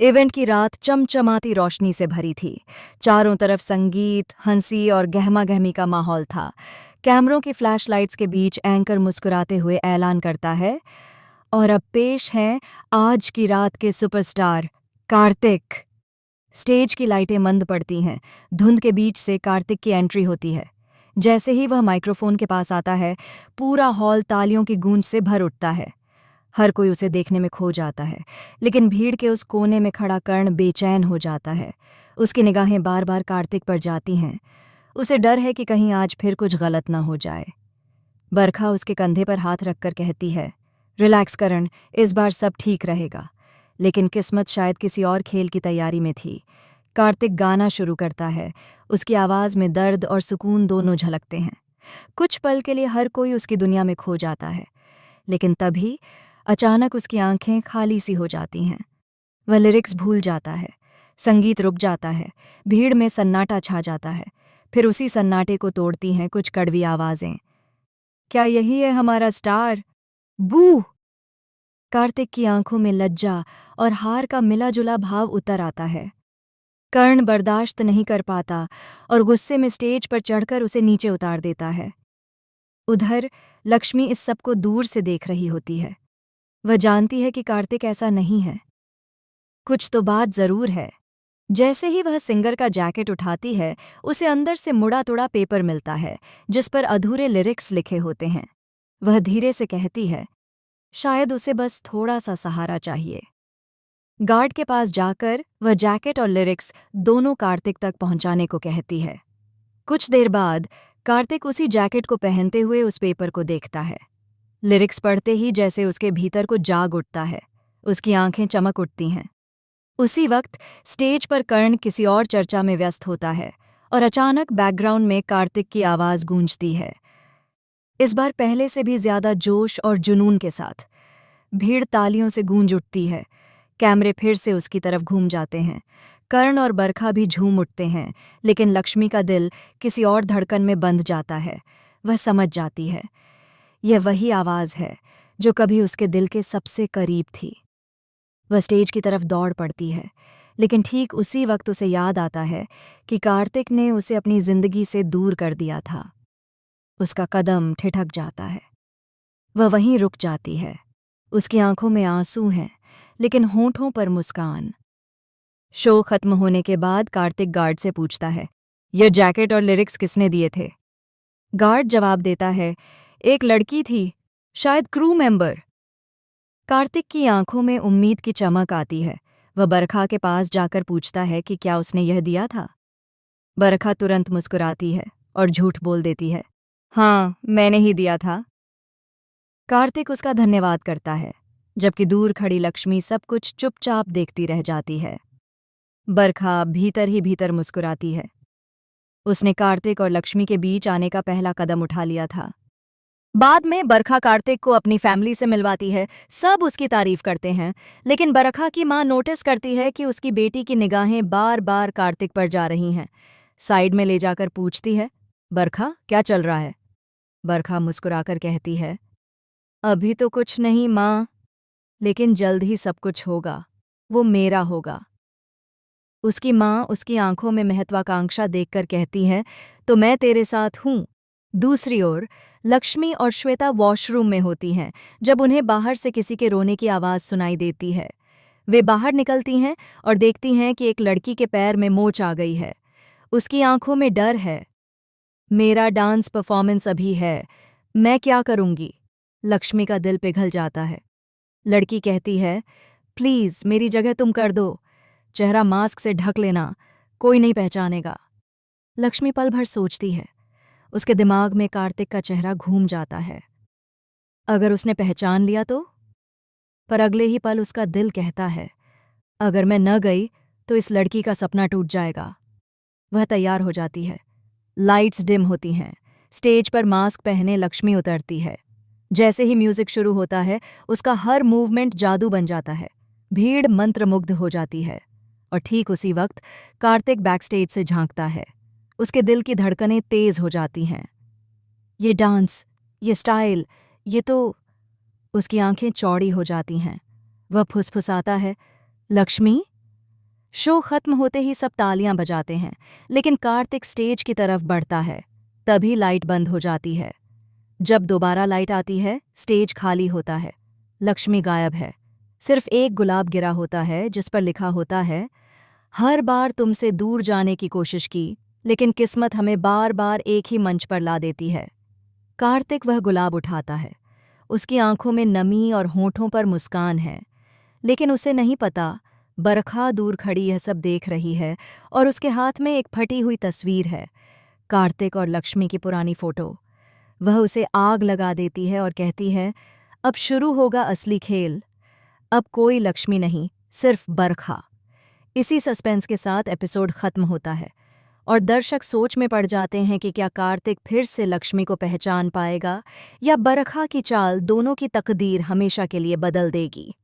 Event की रात चमचमाती रोशनी से भरी थी। चारों तरफ संगीत, हंसी और गहमा-गहमी का माहौल था। कैमरों की फ्लैशलाइट्स के बीच एंकर मुस्कुराते हुए ऐलान करता है, और अब पेश हैं आज की रात के सुपरस्टार कार्तिक। स्टेज की लाइटें मंद पड़ती हैं। धुंध के बीच से कार्तिक की एंट्री होती है। जैसे ही वह माइक्रोफोन के पास आता है, पूरा हॉल तालियों की गूंज से भर उठता है। हर कोई उसे देखने में खो जाता है, लेकिन भीड़ के उस कोने में खड़ा कर्ण बेचैन हो जाता है। उसकी निगाहें बार बार कार्तिक पर जाती हैं। उसे डर है कि कहीं आज फिर कुछ गलत ना हो जाए। बरखा उसके कंधे पर हाथ रखकर कहती है, रिलैक्स करण, इस बार सब ठीक रहेगा। लेकिन किस्मत शायद किसी और खेल की तैयारी में थी। कार्तिक गाना शुरू करता है। उसकी आवाज़ में दर्द और सुकून दोनों झलकते हैं। कुछ पल के लिए हर कोई उसकी दुनिया में खो जाता है, लेकिन तभी अचानक उसकी आंखें खाली सी हो जाती हैं। वह लिरिक्स भूल जाता है। संगीत रुक जाता है। भीड़ में सन्नाटा छा जाता है। फिर उसी सन्नाटे को तोड़ती हैं कुछ कड़वी आवाज़ें। क्या यही है हमारा स्टार? बू! कार्तिक की आंखों में लज्जा और हार का मिला-जुला भाव उतर आता है। कर्ण बर्दाश्त नहीं कर पाता और गुस्से में स्टेज पर चढ़कर उसे नीचे उतार देता है। उधर लक्ष्मी इस सब को दूर से देख रही होती है। वह जानती है कि कार्तिक ऐसा नहीं है। कुछ तो बात जरूर है। जैसे ही वह सिंगर का जैकेट उठाती है, उसे अंदर से मुड़ा-तुड़ा पेपर मिलता है, जिस पर अधूरे लिरिक्स लिखे होते हैं। वह धीरे से कहती है, शायद उसे बस थोड़ा सा सहारा चाहिए। गार्ड के पास जाकर वह जैकेट और लिरिक्स दोनों कार्तिक तक पहुंचाने को कहती है। कुछ देर बाद कार्तिक उसी जैकेट को पहनते हुए उस पेपर को देखता है। लिरिक्स पढ़ते ही जैसे उसके भीतर को जाग उठता है। उसकी आंखें चमक उठती हैं। उसी वक्त स्टेज पर कर्ण किसी और चर्चा में व्यस्त होता है और अचानक बैकग्राउंड में कार्तिक की आवाज़ गूंजती है। इस बार पहले से भी ज्यादा जोश और जुनून के साथ। भीड़ तालियों से गूंज उठती है। कैमरे फिर से उसकी तरफ घूम जाते हैं। कर्ण और बरखा भी झूम उठते हैं, लेकिन लक्ष्मी का दिल किसी और धड़कन में बंध जाता है। वह समझ जाती है, यह वही आवाज़ है जो कभी उसके दिल के सबसे करीब थी। वह स्टेज की तरफ दौड़ पड़ती है, लेकिन ठीक उसी वक्त उसे याद आता है कि कार्तिक ने उसे अपनी जिंदगी से दूर कर दिया था। उसका कदम ठिठक जाता है। वह वहीं रुक जाती है। उसकी आंखों में आंसू हैं, लेकिन होंठों पर मुस्कान। शो खत्म होने के बाद कार्तिक गार्ड से पूछता है, यह जैकेट और लिरिक्स किसने दिए थे? गार्ड जवाब देता है, एक लड़की थी, शायद क्रू मेंबर। कार्तिक की आंखों में उम्मीद की चमक आती है। वह बरखा के पास जाकर पूछता है कि क्या उसने यह दिया था। बरखा तुरंत मुस्कुराती है और झूठ बोल देती है, हाँ, मैंने ही दिया था। कार्तिक उसका धन्यवाद करता है, जबकि दूर खड़ी लक्ष्मी सब कुछ चुपचाप देखती रह जाती है। बरखा भीतर ही भीतर मुस्कुराती है। उसने कार्तिक और लक्ष्मी के बीच आने का पहला कदम उठा लिया था। बाद में बरखा कार्तिक को अपनी फैमिली से मिलवाती है। सब उसकी तारीफ करते हैं, लेकिन बरखा की मां नोटिस करती है कि उसकी बेटी की निगाहें बार बार कार्तिक पर जा रही हैं। साइड में ले जाकर पूछती है, बरखा, क्या चल रहा है? बरखा मुस्कुराकर कहती है, अभी तो कुछ नहीं मां, लेकिन जल्द ही सब कुछ होगा। वो मेरा होगा। उसकी मां उसकी आंखों में महत्वाकांक्षा देखकर कहती है, तो मैं तेरे साथ हूं। दूसरी ओर लक्ष्मी और श्वेता वॉशरूम में होती हैं जब उन्हें बाहर से किसी के रोने की आवाज़ सुनाई देती है। वे बाहर निकलती हैं और देखती हैं कि एक लड़की के पैर में मोच आ गई है। उसकी आंखों में डर है। मेरा डांस परफॉर्मेंस अभी है, मैं क्या करूंगी? लक्ष्मी का दिल पिघल जाता है। लड़की कहती है, प्लीज़ मेरी जगह तुम कर दो। चेहरा मास्क से ढक लेना, कोई नहीं पहचानेगा। लक्ष्मी पल भर सोचती है। उसके दिमाग में कार्तिक का चेहरा घूम जाता है। अगर उसने पहचान लिया तो? पर अगले ही पल उसका दिल कहता है, अगर मैं न गई तो इस लड़की का सपना टूट जाएगा। वह तैयार हो जाती है। लाइट्स डिम होती हैं। स्टेज पर मास्क पहने लक्ष्मी उतरती है। जैसे ही म्यूजिक शुरू होता है, उसका हर मूवमेंट जादू बन जाता है। भीड़ मंत्रमुग्ध हो जाती है। और ठीक उसी वक्त कार्तिक बैकस्टेज से झांकता है। उसके दिल की धड़कनें तेज हो जाती हैं। ये डांस, ये स्टाइल, ये तो... उसकी आंखें चौड़ी हो जाती हैं। वह फुसफुसाता है, लक्ष्मी, शो खत्म होते ही सब तालियां बजाते हैं, लेकिन कार्तिक स्टेज की तरफ बढ़ता है। तभी लाइट बंद हो जाती है। जब दोबारा लाइट आती है, स्टेज खाली होता है। लक्ष्मी गायब है। सिर्फ एक गुलाब गिरा होता है जिस पर लिखा होता है, हर बार तुमसे दूर जाने की कोशिश की, लेकिन किस्मत हमें बार बार एक ही मंच पर ला देती है। कार्तिक वह गुलाब उठाता है। उसकी आंखों में नमी और होठों पर मुस्कान है, लेकिन उसे नहीं पता बरखा दूर खड़ी यह सब देख रही है और उसके हाथ में एक फटी हुई तस्वीर है, कार्तिक और लक्ष्मी की पुरानी फोटो। वह उसे आग लगा देती है और कहती है, अब शुरू होगा असली खेल। अब कोई लक्ष्मी नहीं, सिर्फ बरखा। इसी सस्पेंस के साथ एपिसोड खत्म होता है और दर्शक सोच में पड़ जाते हैं कि क्या कार्तिक फिर से लक्ष्मी को पहचान पाएगा या बरखा की चाल दोनों की तकदीर हमेशा के लिए बदल देगी।